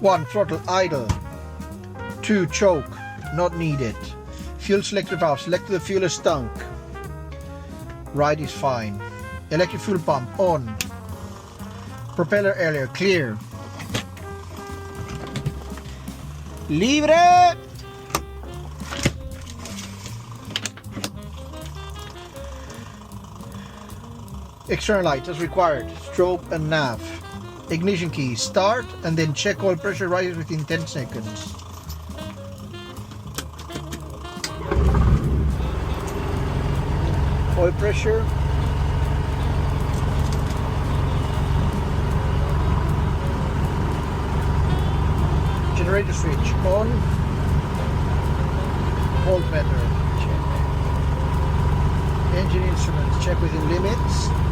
1. Throttle idle. 2. Choke not needed. Fuel selector valve, select the fuel is stunk. Right is fine. Electric fuel pump on. Propeller area clear. Libre! External light as required. Strobe and nav. Ignition key. Start and then check oil pressure rises within 10 seconds. Oil pressure. Generator switch on. Voltmeter check. Engine instruments check within limits.